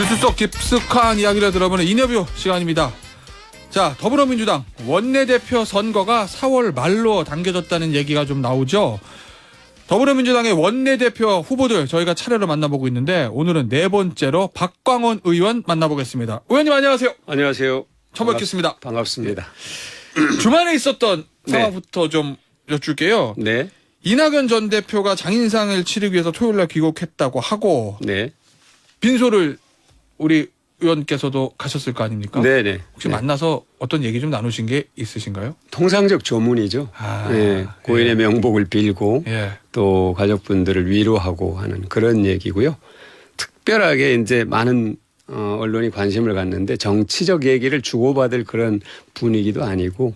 뉴스 속 깊숙한 이야기를 들어보는 인터뷰 시간입니다. 자, 더불어민주당 원내대표 선거가 4월 말로 당겨졌다는 얘기가 좀 나오죠. 더불어민주당의 원내대표 후보들 저희가 차례로 만나보고 있는데 오늘은 네 번째로 박광원 의원 만나보겠습니다. 의원님 안녕하세요. 안녕하세요. 처음 뵙겠습니다. 반갑습니다. 주말에 있었던 네. 상황부터 좀 여쭐게요. 네. 이낙연 전 대표가 장인상을 치르기 위해서 토요일날 귀국했다고 하고 네. 빈소를 우리 의원께서도 가셨을 거 아닙니까? 네네. 혹시 네. 만나서 어떤 얘기 좀 나누신 게 있으신가요? 통상적 조문이죠. 아, 네. 고인의 예. 명복을 빌고 예. 또 가족분들을 위로하고 하는 그런 얘기고요. 특별하게 이제 많은 언론이 관심을 갖는데 정치적 얘기를 주고받을 그런 분위기도 아니고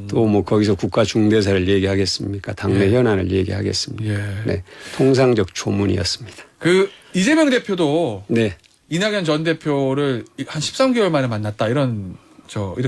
또 뭐 거기서 국가 중대사를 얘기하겠습니까? 당내 예. 현안을 얘기하겠습니까? 예. 네. 통상적 조문이었습니다. 그 이재명 대표도 네. 이낙연 전 대표를 한 13개월 만에 만났다 이런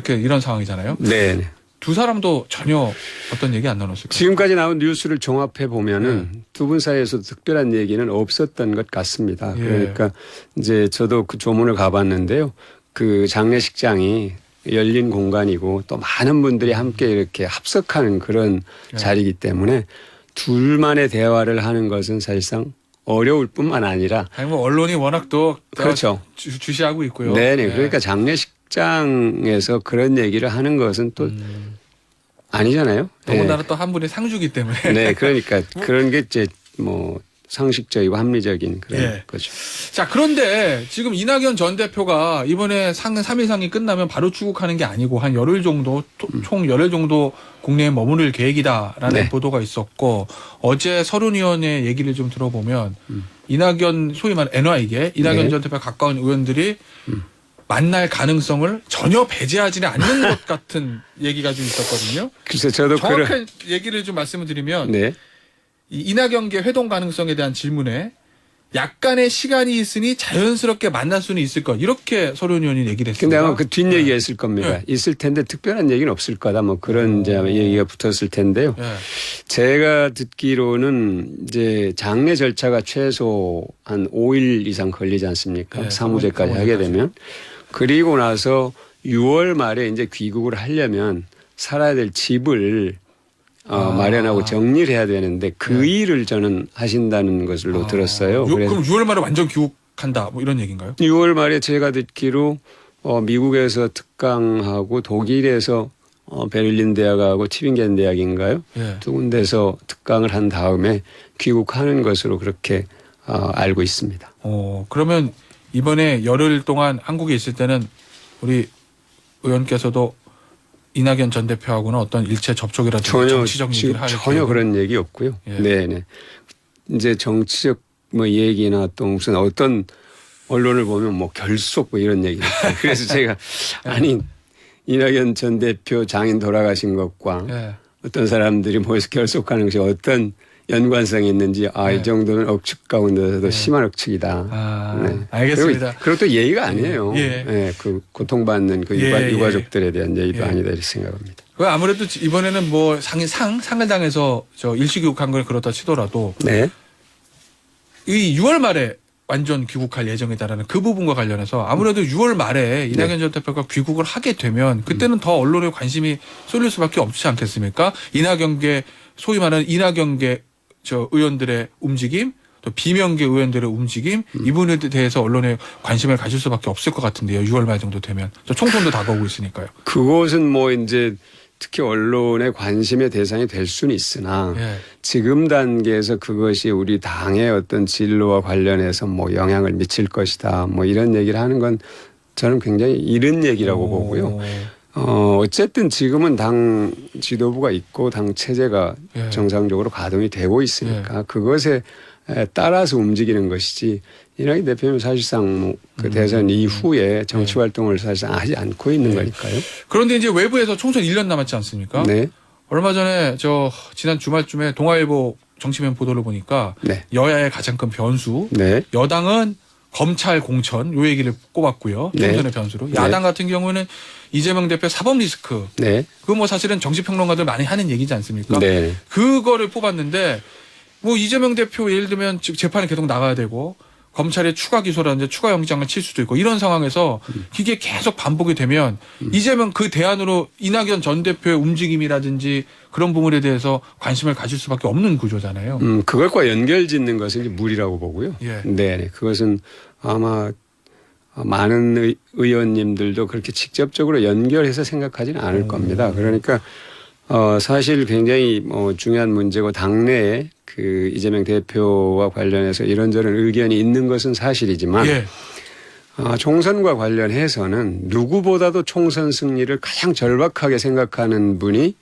이런 상황이잖아요. 네. 두 사람도 전혀 어떤 얘기 안 나눴을까요? 지금까지 나온 뉴스를 종합해 보면은 두 분 사이에서 특별한 얘기는 없었던 것 같습니다. 예. 그러니까 이제 저도 그 조문을 가봤는데요. 그 장례식장이 열린 공간이고 또 많은 분들이 함께 이렇게 합석하는 그런 예. 자리이기 때문에 둘만의 대화를 하는 것은 사실상 어려울 뿐만 아니라 아니 뭐 언론이 워낙 또 그렇죠. 주시하고 있고요. 네네. 예. 그러니까 장례식장에서 그런 얘기를 하는 것은 또 아니잖아요. 더군다나 또 한 분이 상주기 때문에. 네, 그러니까 그런 게 이제 뭐 상식적이고 합리적인 그런 예. 거죠. 자, 그런데 지금 이낙연 전 대표가 이번에 3일상이 끝나면 바로 출국하는 게 아니고 한 열흘 정도, 총 열흘 정도 국내에 머무를 계획이다라는 네. 보도가 있었고 어제 서른 의원의 얘기를 좀 들어보면 이낙연 소위 말하는 NY계 이낙연 네. 전 대표 가까운 의원들이 만날 가능성을 전혀 배제하지는 않는 것 같은 얘기가 좀 있었거든요. 글쎄 저도 정확한 얘기를 좀 말씀을 드리면 네. 이 이낙연계 회동 가능성에 대한 질문에 약간의 시간이 있으니 자연스럽게 만날 수는 있을 것 이렇게 서른 의원이 얘기를 했습니다. 근데 아마 그 뒷얘기가 있을 겁니다. 네. 있을 텐데 특별한 얘기는 없을 거다. 뭐 그런 이제 얘기가 붙었을 텐데요. 예. 제가 듣기로는 이제 장례 절차가 최소 한 5일 이상 걸리지 않습니까? 네, 사무제까지 하게 되면. 그리고 나서 6월 말에 이제 귀국을 하려면 살아야 될 집을 마련하고 정리를 해야 되는데 그 일을 저는 하신다는 것으로 들었어요. 그럼 6월 말에 완전 귀국한다 뭐 이런 얘기인가요? 6월 말에 제가 듣기로 미국에서 특강하고 독일에서 베를린 대학하고 티빙겐 대학인가요? 예. 두 군데서 특강을 한 다음에 귀국하는 것으로 그렇게 알고 있습니다. 그러면 이번에 열흘 동안 한국에 있을 때는 우리 의원께서도 이낙연 전 대표하고는 어떤 일체 접촉이라든지 정치적 얘기를 할 전혀 그런 얘기 없고요. 예. 네네. 이제 정치적 뭐 얘기나 또 무슨 어떤 언론을 보면 뭐 결속 뭐 이런 얘기. 그래서 제가 아니 이낙연 전 대표 장인 돌아가신 것과 예. 어떤 사람들이 모여서 결속하는 것이 어떤 연관성이 있는지 네. 이 정도는 억측 가운데서도 심한 억측이다. 네. 알겠습니다. 그리고 또 예의가 아니에요. 예. 네, 그 고통받는 그 유가족들에 대한 예의도 예. 아니다 이렇게 생각합니다. 아무래도 이번에는 뭐 상을 당해서 일시 귀국한 걸 그렇다 치더라도 네. 이 6월 말에 완전 귀국할 예정이다라는 그 부분과 관련해서 아무래도 6월 말에 이낙연 전 대표가 귀국을 하게 되면 그때는 더 언론의 관심이 쏠릴 수밖에 없지 않겠습니까? 이낙연계 소위 말하는 이낙연계 의원들의 움직임 또 비명계 의원들의 움직임 이 부분에 대해서 언론에 관심을 가질 수밖에 없을 것 같은데요. 6월 말 정도 되면 총선도 다가오고 있으니까요. 그것은 뭐 이제 특히 언론의 관심의 대상이 될 수는 있으나 예. 지금 단계에서 그것이 우리 당의 어떤 진로와 관련해서 뭐 영향을 미칠 것이다 뭐 이런 얘기를 하는 건 저는 굉장히 이른 얘기라고 보고요. 어쨌든 지금은 당 지도부가 있고 당 체제가 예. 정상적으로 가동이 되고 있으니까 그것에 따라서 움직이는 것이지 이낙연 대표는 사실상 뭐 그 대선 이후에 정치 활동을 사실상 하지 않고 있는 거니까요. 그런데 이제 외부에서 총선 1년 남았지 않습니까? 네. 얼마 전에 지난 주말쯤에 동아일보 정치면 보도를 보니까 네. 여야의 가장 큰 변수 네. 여당은 검찰 공천 요 얘기를 꼽았고요. 총선의 변수로. 야당 같은 경우는 이재명 대표 사법 리스크. 네. 그거 뭐 사실은 정치평론가들 많이 하는 얘기지 않습니까? 네. 그거를 뽑았는데 뭐 이재명 대표 예를 들면 재판에 계속 나가야 되고 검찰의 추가 기소라든지 추가 영장을 칠 수도 있고 이런 상황에서 이게 계속 반복이 되면 이재명 그 대안으로 이낙연 전 대표의 움직임이라든지 그런 부분에 대해서 관심을 가질 수밖에 없는 구조잖아요. 그것과 연결짓는 것은 이제 무리라고 보고요. 예. 네, 그것은 아마 많은 의원님들도 그렇게 직접적으로 연결해서 생각하지는 않을 겁니다. 그러니까 사실 굉장히 중요한 문제고 당내에 그 이재명 대표와 관련해서 이런저런 의견이 있는 것은 사실이지만 예. 총선과 관련해서는 누구보다도 총선 승리를 가장 절박하게 생각하는 분이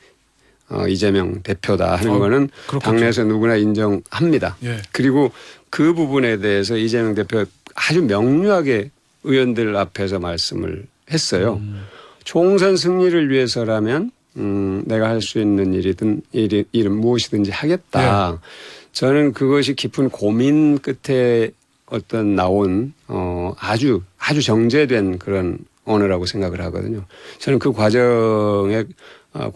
이재명 대표다 하는 거는 그렇겠죠. 당내에서 누구나 인정합니다. 예. 그리고 그 부분에 대해서 이재명 대표가 아주 명료하게 의원들 앞에서 말씀을 했어요. 총선 승리를 위해서라면 내가 할 수 있는 일은 무엇이든지 하겠다. 저는 그것이 깊은 고민 끝에 어떤 나온 아주 정제된 그런 언어라고 생각을 하거든요. 저는 그 과정에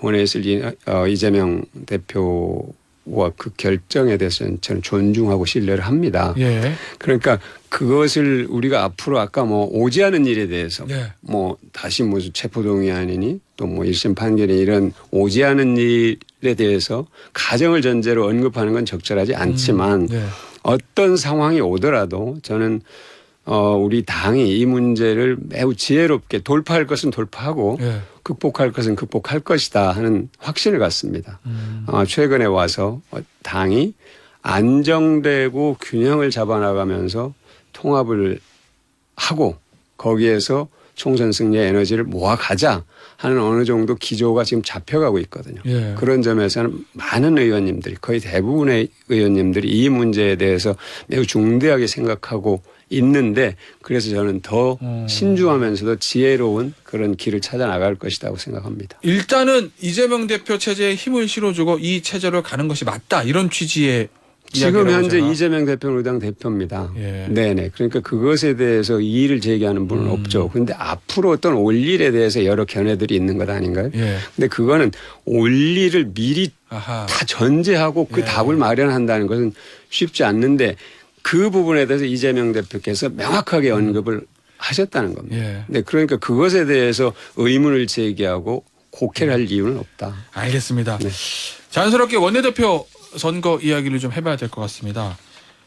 권해있을 이재명 대표와 그 결정에 대해서는 저는 존중하고 신뢰를 합니다. 예. 그러니까 그것을 우리가 앞으로 아까 오지 않은 일에 대해서 예. 다시 무슨 체포동의안이니 또 1심 판결이 이런 오지 않은 일에 대해서 가정을 전제로 언급하는 건 적절하지 않지만 네. 어떤 상황이 오더라도 저는 우리 당이 이 문제를 매우 지혜롭게 돌파할 것은 돌파하고 예. 극복할 것은 극복할 것이다 하는 확신을 갖습니다. 최근에 와서 당이 안정되고 균형을 잡아나가면서 통합을 하고 거기에서 총선 승리의 에너지를 모아가자 하는 어느 정도 기조가 지금 잡혀가고 있거든요. 예. 그런 점에서는 많은 의원님들이 거의 대부분의 의원님들이 이 문제에 대해서 매우 중대하게 생각하고 있는데 그래서 저는 더 신중하면서도 지혜로운 그런 길을 찾아 나갈 것이라고 생각합니다. 일단은 이재명 대표 체제에 힘을 실어주고 이 체제로 가는 것이 맞다 이런 취지의 지금 현재 제가. 이재명 대표는 의당 대표입니다. 예. 네네. 그러니까 그것에 대해서 이의를 제기하는 분은 없죠. 그런데 앞으로 어떤 올 일에 대해서 여러 견해들이 있는 것 아닌가요? 예. 근데 그거는 올 일을 미리 아하. 다 전제하고 그 예. 답을 마련한다는 것은 쉽지 않는데 그 부분에 대해서 이재명 대표께서 명확하게 언급을 하셨다는 겁니다. 예. 네, 그러니까 그것에 대해서 의문을 제기하고 곡해를 할 이유는 없다. 알겠습니다. 네. 자연스럽게 원내대표 선거 이야기를 좀 해봐야 될 것 같습니다.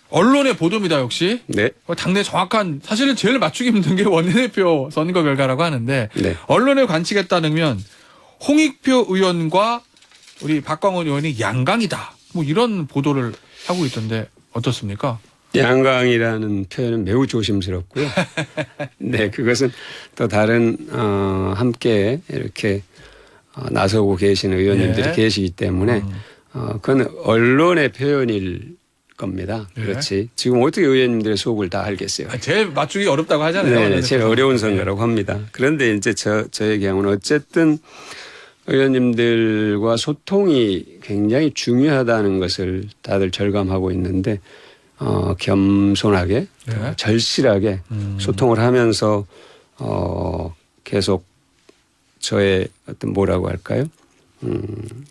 언론의 보도입니다, 역시. 네. 당내 정확한 사실은 제일 맞추기 힘든 게 원내대표 선거 결과라고 하는데 네. 언론의 관측에 따르면 홍익표 의원과 우리 박광원 의원이 양강이다. 뭐 이런 보도를 하고 있던데 어떻습니까? 양강이라는 표현은 매우 조심스럽고요. 네, 그것은 또 다른 함께 이렇게 나서고 계시는 의원님들이 예. 계시기 때문에 그건 언론의 표현일 겁니다. 예. 그렇지. 지금 어떻게 의원님들의 속을 다 알겠어요. 제일 맞추기 어렵다고 하잖아요. 네, 제일 어려운 선거라고 합니다. 그런데 이제 저의 경우는 어쨌든 의원님들과 소통이 굉장히 중요하다는 것을 다들 절감하고 있는데 겸손하게 네. 절실하게 소통을 하면서 계속 저의 어떤 뭐라고 할까요?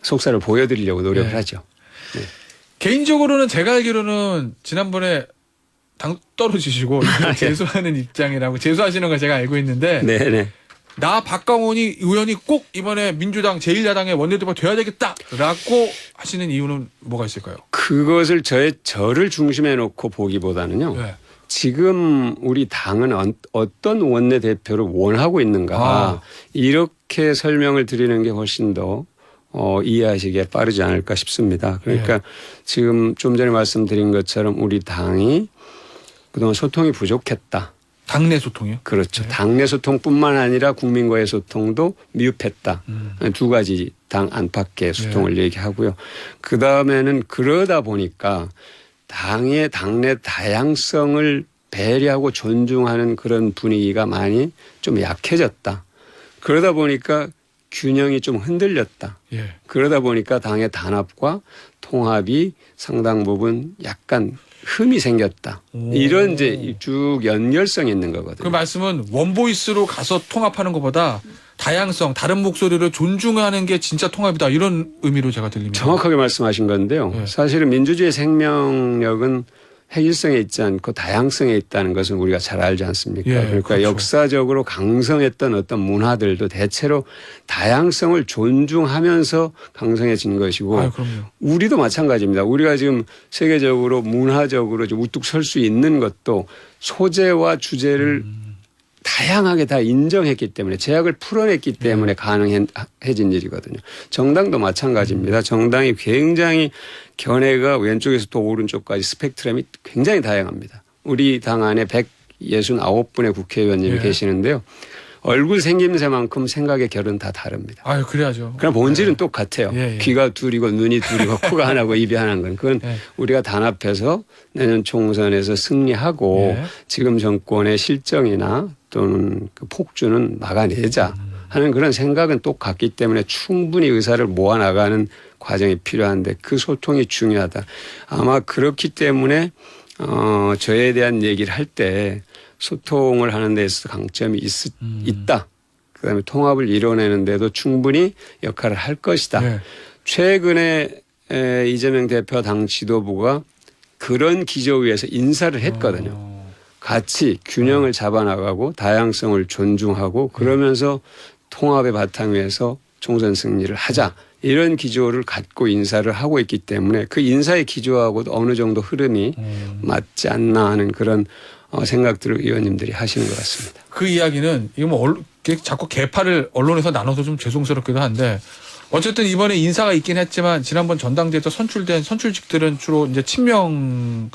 속살을 보여드리려고 노력을 네. 하죠. 개인적으로는 제가 알기로는 지난번에 당 떨어지시고 재수하는 입장이라고 재수하시는 걸 제가 알고 있는데 네네. 나 박광원이 의원이 꼭 이번에 민주당 제1야당의 원내대표가 돼야 되겠다라고 하시는 이유는 뭐가 있을까요? 그것을 저를 중심에 놓고 보기보다는요. 네. 지금 우리 당은 어떤 원내대표를 원하고 있는가 이렇게 설명을 드리는 게 훨씬 더 이해하시기에 빠르지 않을까 싶습니다. 그러니까 지금 좀 전에 말씀드린 것처럼 우리 당이 그동안 소통이 부족했다. 당내 소통이요? 그렇죠. 당내 소통뿐만 아니라 국민과의 소통도 미흡했다. 두 가지 당 안팎의 소통을 얘기하고요. 그다음에는 그러다 보니까 당의 당내 다양성을 배려하고 존중하는 그런 분위기가 많이 좀 약해졌다. 그러다 보니까 균형이 좀 흔들렸다. 예. 그러다 보니까 당의 단합과 통합이 상당 부분 약간 흠이 생겼다. 이런 이제 쭉 연결성이 있는 그 거거든요. 말씀은 원보이스로 가서 통합하는 것보다 다양성, 다른 목소리를 존중하는 게 진짜 통합이다. 이런 의미로 제가 들립니다. 정확하게 말씀하신 건데요. 네. 사실은 민주주의 생명력은 획일성에 있지 않고 다양성에 있다는 것은 우리가 잘 알지 않습니까? 예, 그러니까 그렇죠. 역사적으로 강성했던 어떤 문화들도 대체로 다양성을 존중하면서 강성해진 것이고 아, 그럼요. 우리도 마찬가지입니다. 우리가 지금 세계적으로 문화적으로 좀 우뚝 설 수 있는 것도 소재와 주제를 다양하게 다 인정했기 때문에 제약을 풀어냈기 때문에 가능해진 일이거든요. 정당도 마찬가지입니다. 정당이 굉장히 견해가 왼쪽에서 오른쪽까지 스펙트럼이 굉장히 다양합니다. 우리 당 안에 169분의 국회의원님이 예. 계시는데요. 얼굴 생김새만큼 생각의 결은 다 다릅니다. 아유, 그래야죠. 그럼 본질은 똑같아요. 예, 예. 귀가 둘이고 눈이 둘이고 코가 하나고 입이 하나인 건 그건 예. 우리가 단합해서 내년 총선에서 승리하고 예. 지금 정권의 실정이나 또는 그 폭주는 막아내자 하는 그런 생각은 똑같기 때문에 충분히 의사를 모아나가는 과정이 필요한데 그 소통이 중요하다. 아마 그렇기 때문에 저에 대한 얘기를 할 때 소통을 하는 데 있어서 강점이 있다. 그다음에 통합을 이뤄내는 데도 충분히 역할을 할 것이다. 예. 최근에 이재명 대표 당 지도부가 그런 기조 위에서 인사를 했거든요. 같이 균형을 잡아나가고 다양성을 존중하고 그러면서 통합의 바탕 위에서 총선 승리를 하자. 이런 기조를 갖고 인사를 하고 있기 때문에 그 인사의 기조하고도 어느 정도 흐름이 맞지 않나 하는 그런 생각들을 의원님들이 하시는 것 같습니다. 그 이야기는 이거 뭐 자꾸 개파를 언론에서 나눠서 좀 죄송스럽기도 한데 어쨌든 이번에 인사가 있긴 했지만 지난번 전당대회에서 선출된 선출직들은 주로 이제 친명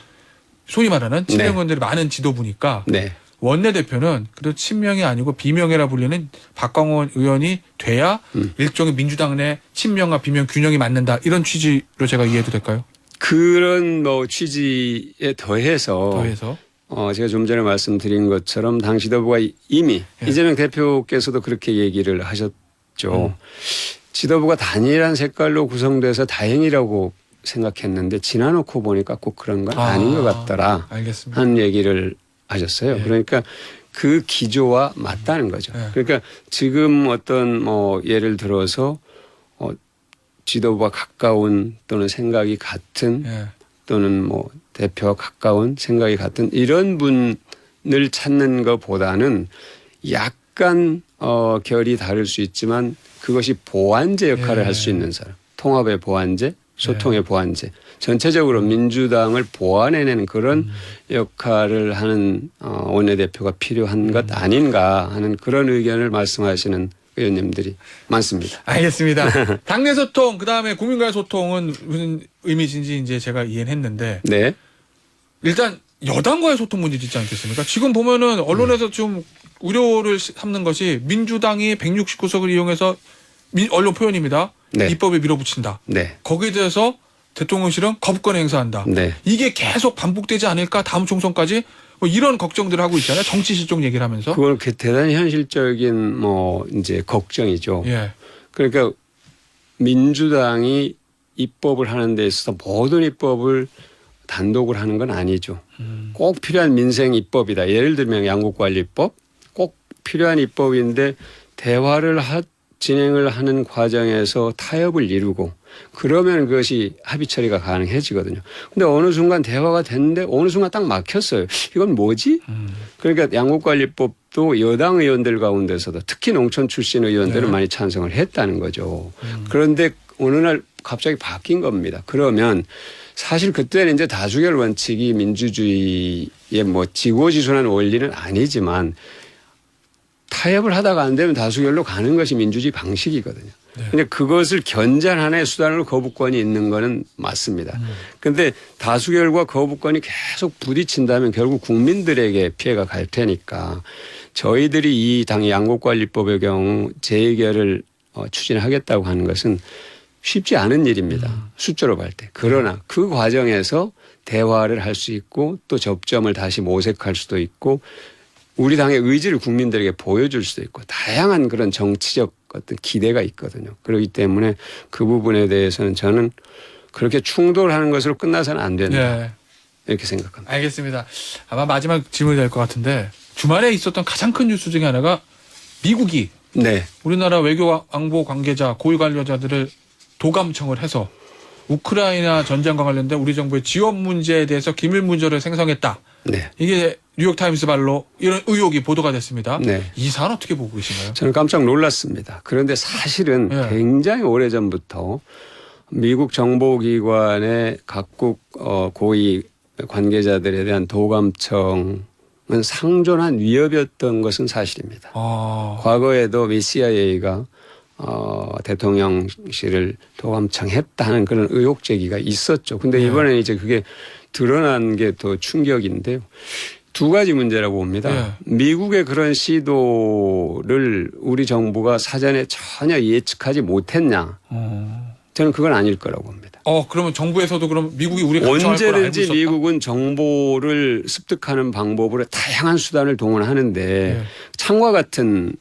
소위 말하는 친명원들이 많은 지도부니까 네. 원내대표는 그래도 친명이 아니고 비명이라 불리는 박광원 의원이 돼야 일종의 민주당 내 친명과 비명 균형이 맞는다 이런 취지로 제가 이해해도 될까요? 그런 뭐 취지에 더해서 제가 좀 전에 말씀드린 것처럼 당 지도부가 이미 예. 이재명 대표께서도 그렇게 얘기를 하셨죠. 지도부가 단일한 색깔로 구성돼서 다행이라고 생각했는데 지나놓고 보니까 꼭 그런 건 아닌 것 같더라. 알겠습니다. 하는 얘기를 하셨어요. 예. 그러니까 그 기조와 맞다는 거죠. 예. 그러니까 지금 어떤 뭐 예를 들어서 지도부와 가까운 또는 생각이 같은 예. 또는 뭐 대표와 가까운 생각이 같은 이런 분을 찾는 것보다는 약간 결이 다를 수 있지만 그것이 보완제 역할을 예. 할 수 있는 사람. 통합의 보완제, 소통의 보완제. 전체적으로 민주당을 보완해내는 그런 역할을 하는 원내대표가 필요한 것 아닌가 하는 그런 의견을 말씀하시는 의원님들이 많습니다. 알겠습니다. 당내 소통 그다음에 국민과의 소통은 무슨 의미인지 이제 제가 이해는 했는데 네. 일단 여당과의 소통 문제 있지 않겠습니까? 지금 보면은 언론에서 좀 우려를 삼는 것이 민주당이 169석을 이용해서 언론 표현입니다. 네. 입법에 밀어붙인다. 네. 거기에 대해서 대통령실은 거부권 행사한다. 네. 이게 계속 반복되지 않을까 다음 총선까지 뭐 이런 걱정들을 하고 있잖아요. 정치 실종 얘기를 하면서. 그건 대단히 현실적인 뭐 이제 걱정이죠. 예. 그러니까 민주당이 입법을 하는 데 있어서 모든 입법을 단독을 하는 건 아니죠. 꼭 필요한 민생 입법이다. 예를 들면 양국관리법 꼭 필요한 입법인데 대화를 진행을 하는 과정에서 타협을 이루고 그러면 그것이 합의 처리가 가능해지거든요. 근데 어느 순간 대화가 됐는데 어느 순간 딱 막혔어요. 이건 뭐지? 그러니까 양국관리법도 여당 의원들 가운데서도 특히 농촌 출신 의원들은 네. 많이 찬성을 했다는 거죠. 그런데 어느 날 갑자기 바뀐 겁니다. 그러면 사실 그때는 이제 다수결 원칙이 민주주의의 뭐 지고지순한 원리는 아니지만 타협을 하다가 안 되면 다수결로 가는 것이 민주주의 방식이거든요. 근데 그것을 견제하는 하나의 수단으로 거부권이 있는 거는 맞습니다. 그런데 다수결과 거부권이 계속 부딪힌다면 결국 국민들에게 피해가 갈 테니까 저희들이 이 당의 양국관리법의 경우 재의결을 추진하겠다고 하는 것은 쉽지 않은 일입니다. 숫자로 볼 때. 그러나 그 과정에서 대화를 할 수 있고 또 접점을 다시 모색할 수도 있고 우리 당의 의지를 국민들에게 보여줄 수도 있고 다양한 그런 정치적 어떤 기대가 있거든요. 그렇기 때문에 그 부분에 대해서는 저는 그렇게 충돌하는 것으로 끝나서는 안 된다. 예. 이렇게 생각합니다. 알겠습니다. 아마 마지막 질문이 될 것 같은데 주말에 있었던 가장 큰 뉴스 중에 하나가 미국이 네. 우리나라 외교 안보 관계자 고위 관료자들을 도감청을 해서 우크라이나 전쟁과 관련된 우리 정부의 지원 문제에 대해서 기밀 문서를 생성했다. 네. 이게 뉴욕타임스 발로 이런 의혹이 보도가 됐습니다. 네. 이 사안 어떻게 보고 계신가요? 저는 깜짝 놀랐습니다. 그런데 사실은 예. 굉장히 오래전부터 미국 정보기관의 각국 고위 관계자들에 대한 도감청은 상존한 위협이었던 것은 사실입니다. 과거에도 미 CIA가 대통령실을 도감청했다는 그런 의혹 제기가 있었죠. 근데 네. 이번에 이제 그게 드러난 게 더 충격인데요. 두 가지 문제라고 봅니다. 네. 미국의 그런 시도를 우리 정부가 사전에 전혀 예측하지 못했냐. 저는 그건 아닐 거라고 봅니다. 그러면 정부에서도 그럼 미국이 우리 감청할 걸 알고 언제든지 있었다? 미국은 정보를 습득하는 방법으로 다양한 수단을 동원하는데 네. 창과 같은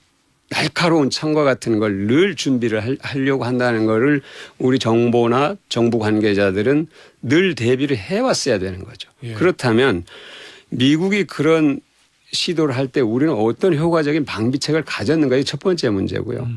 날카로운 창과 같은 걸 늘 준비를 하려고 한다는 거를 우리 정보나 정부 관계자들은 늘 대비를 해왔어야 되는 거죠. 예. 그렇다면 미국이 그런 시도를 할 때 우리는 어떤 효과적인 방비책을 가졌는가 이 첫 번째 문제고요.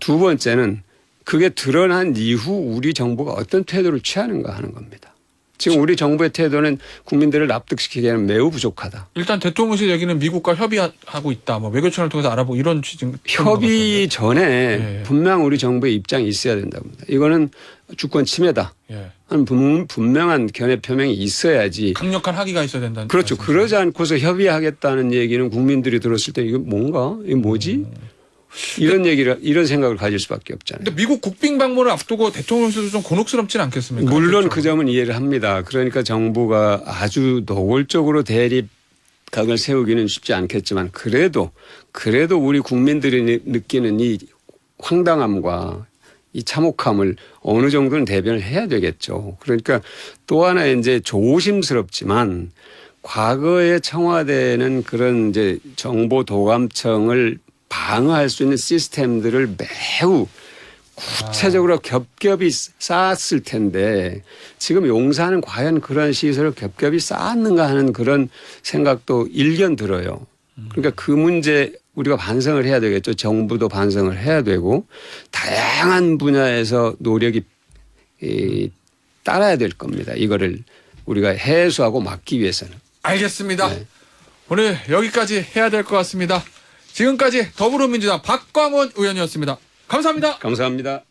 두 번째는 그게 드러난 이후 우리 정부가 어떤 태도를 취하는가 하는 겁니다. 지금 우리 정부의 태도는 국민들을 납득시키기에는 매우 부족하다. 일단 대통령실 얘기는 미국과 협의하고 있다. 뭐 외교청을 통해서 알아보고 이런 취지. 협의 전에 예. 분명 우리 정부의 입장이 있어야 된다고 봅니다. 이거는 주권 침해다. 예. 하는 분명한 견해 표명이 있어야지. 강력한 합의가 있어야 된다는. 그렇죠. 말씀이시죠? 그러지 않고서 협의하겠다는 얘기는 국민들이 들었을 때 이거 뭔가? 이게 뭐지? 이런 생각을 가질 수밖에 없잖아요. 근데 미국 국빈 방문을 앞두고 대통령실도 좀 곤혹스럽진 않겠습니까? 물론 그렇죠. 그 점은 이해를 합니다. 그러니까 정부가 아주 노골적으로 대립각을 세우기는 쉽지 않겠지만 그래도 우리 국민들이 느끼는 이 황당함과 이 참혹함을 어느 정도는 대변을 해야 되겠죠. 그러니까 또 하나 이제 조심스럽지만 과거에 청와대는 그런 이제 정보 도감청을 방어할 수 있는 시스템들을 매우 구체적으로 겹겹이 쌓았을 텐데 지금 용산은 과연 그런 시설을 겹겹이 쌓았는가 하는 그런 생각도 일견 들어요. 그러니까 그 문제 우리가 반성을 해야 되겠죠. 정부도 반성을 해야 되고 다양한 분야에서 노력이 따라야 될 겁니다. 이거를 우리가 해소하고 막기 위해서는. 알겠습니다. 네. 오늘 여기까지 해야 될 것 같습니다. 지금까지 더불어민주당 박광원 의원이었습니다. 감사합니다. 감사합니다.